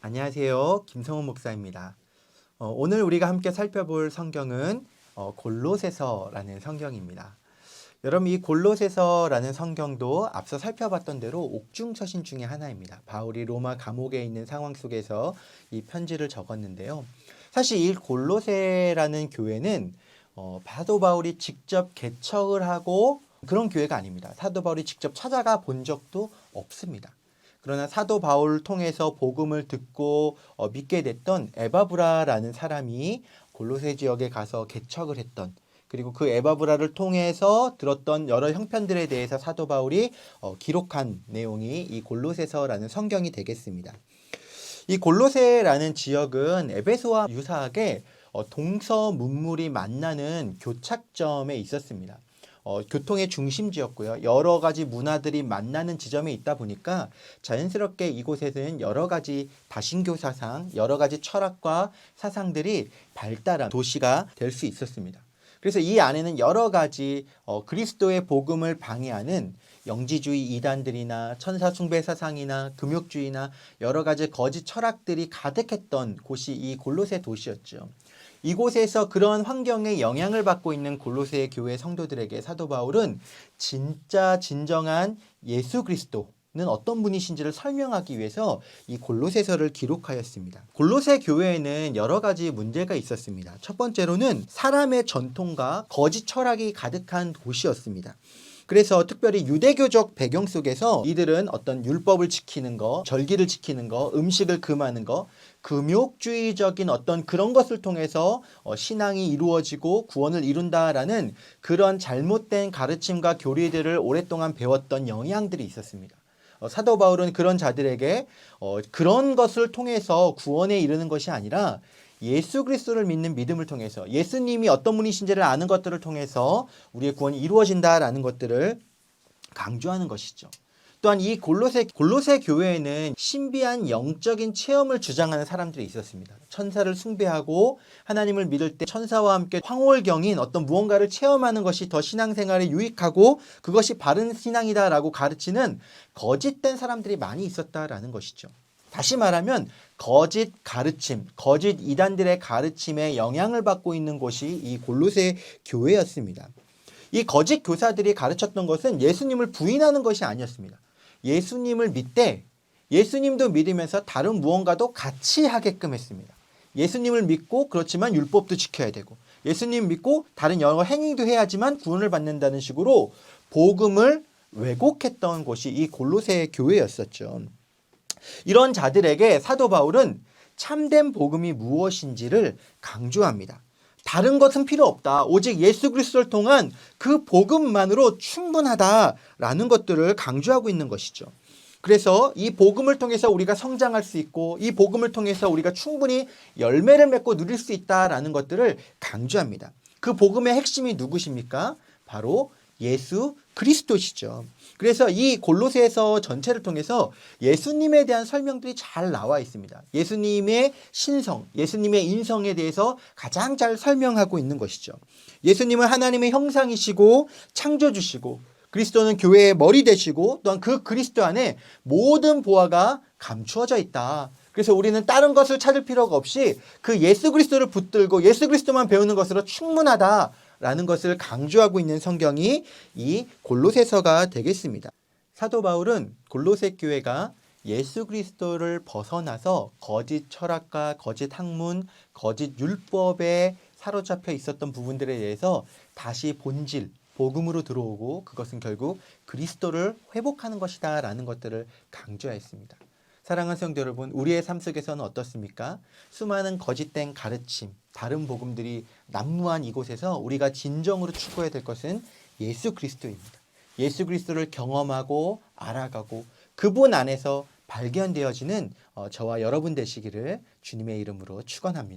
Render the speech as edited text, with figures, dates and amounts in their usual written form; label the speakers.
Speaker 1: 안녕하세요. 김성훈 목사입니다. 오늘 우리가 함께 살펴볼 성경은 골로새서라는 성경입니다. 여러분, 이 골로새서라는 성경도 앞서 살펴봤던 대로 옥중서신 중에 하나입니다. 바울이 로마 감옥에 있는 상황 속에서 이 편지를 적었는데요. 사실 이 골로새라는 교회는 사도 바울이 직접 개척을 하고 그런 교회가 아닙니다. 사도 바울이 직접 찾아가 본 적도 없습니다. 그러나 사도 바울을 통해서 복음을 듣고 믿게 됐던 에바브라라는 사람이 골로새 지역에 가서 개척을 했던, 그리고 그 에바브라를 통해서 들었던 여러 형편들에 대해서 사도 바울이 기록한 내용이 이 골로새서라는 성경이 되겠습니다. 이 골로새라는 지역은 에베소와 유사하게 동서문물이 만나는 교착점에 있었습니다. 교통의 중심지였고요. 여러 가지 문화들이 만나는 지점에 있다 보니까 자연스럽게 이곳에는 여러 가지 다신교 사상, 여러 가지 철학과 사상들이 발달한 도시가 될 수 있었습니다. 그래서 이 안에는 여러 가지 그리스도의 복음을 방해하는 영지주의 이단들이나 천사 숭배 사상이나 금욕주의나 여러 가지 거짓 철학들이 가득했던 곳이 이 골로새 도시였죠. 이곳에서 그런 환경에 영향을 받고 있는 골로새 교회 성도들에게 사도 바울은 진짜 진정한 예수 그리스도는 어떤 분이신지를 설명하기 위해서 이 골로새서를 기록하였습니다. 골로새 교회에는 여러 가지 문제가 있었습니다. 첫 번째로는 사람의 전통과 거짓 철학이 가득한 도시였습니다. 그래서 특별히 유대교적 배경 속에서 이들은 어떤 율법을 지키는 거, 절기를 지키는 거, 음식을 금하는 거, 금욕주의적인 어떤 그런 것을 통해서 신앙이 이루어지고 구원을 이룬다라는 그런 잘못된 가르침과 교리들을 오랫동안 배웠던 영향들이 있었습니다. 사도 바울은 그런 자들에게 그런 것을 통해서 구원에 이르는 것이 아니라 예수 그리스도를 믿는 믿음을 통해서 예수님이 어떤 분이신지를 아는 것들을 통해서 우리의 구원이 이루어진다라는 것들을 강조하는 것이죠. 또한 이 골로새 교회에는 신비한 영적인 체험을 주장하는 사람들이 있었습니다. 천사를 숭배하고 하나님을 믿을 때 천사와 함께 황홀경인 어떤 무언가를 체험하는 것이 더 신앙생활에 유익하고 그것이 바른 신앙이다라고 가르치는 거짓된 사람들이 많이 있었다라는 것이죠. 다시 말하면 거짓 가르침, 거짓 이단들의 가르침에 영향을 받고 있는 곳이 이 골로새 교회였습니다. 이 거짓 교사들이 가르쳤던 것은 예수님을 부인하는 것이 아니었습니다. 예수님을 믿되 예수님도 믿으면서 다른 무언가도 같이 하게끔 했습니다. 예수님을 믿고 그렇지만 율법도 지켜야 되고 예수님 믿고 다른 여러 행위도 해야지만 구원을 받는다는 식으로 복음을 왜곡했던 곳이 이 골로새 교회였었죠. 이런 자들에게 사도 바울은 참된 복음이 무엇인지를 강조합니다. 다른 것은 필요 없다. 오직 예수 그리스도를 통한 그 복음만으로 충분하다라는 것들을 강조하고 있는 것이죠. 그래서 이 복음을 통해서 우리가 성장할 수 있고 이 복음을 통해서 우리가 충분히 열매를 맺고 누릴 수 있다라는 것들을 강조합니다. 그 복음의 핵심이 누구십니까? 바로 예수 그리스도시죠. 그래서 이 골로새서 전체를 통해서 예수님에 대한 설명들이 잘 나와 있습니다. 예수님의 신성, 예수님의 인성에 대해서 가장 잘 설명하고 있는 것이죠. 예수님은 하나님의 형상이시고 창조주시고 그리스도는 교회의 머리 되시고 또한 그 그리스도 안에 모든 보화가 감추어져 있다. 그래서 우리는 다른 것을 찾을 필요가 없이 그 예수 그리스도를 붙들고 예수 그리스도만 배우는 것으로 충분하다. 라는 것을 강조하고 있는 성경이 이 골로새서가 되겠습니다. 사도 바울은 골로새 교회가 예수 그리스도를 벗어나서 거짓 철학과 거짓 학문, 거짓 율법에 사로잡혀 있었던 부분들에 대해서 다시 본질, 복음으로 들어오고 그것은 결국 그리스도를 회복하는 것이다 라는 것들을 강조했습니다. 사랑하는 성도 여러분, 우리의 삶 속에서는 어떻습니까? 수많은 거짓된 가르침, 다른 복음들이 난무한 이곳에서 우리가 진정으로 추구해야 될 것은 예수 그리스도입니다. 예수 그리스도를 경험하고 알아가고 그분 안에서 발견되어지는 저와 여러분 되시기를 주님의 이름으로 축원합니다.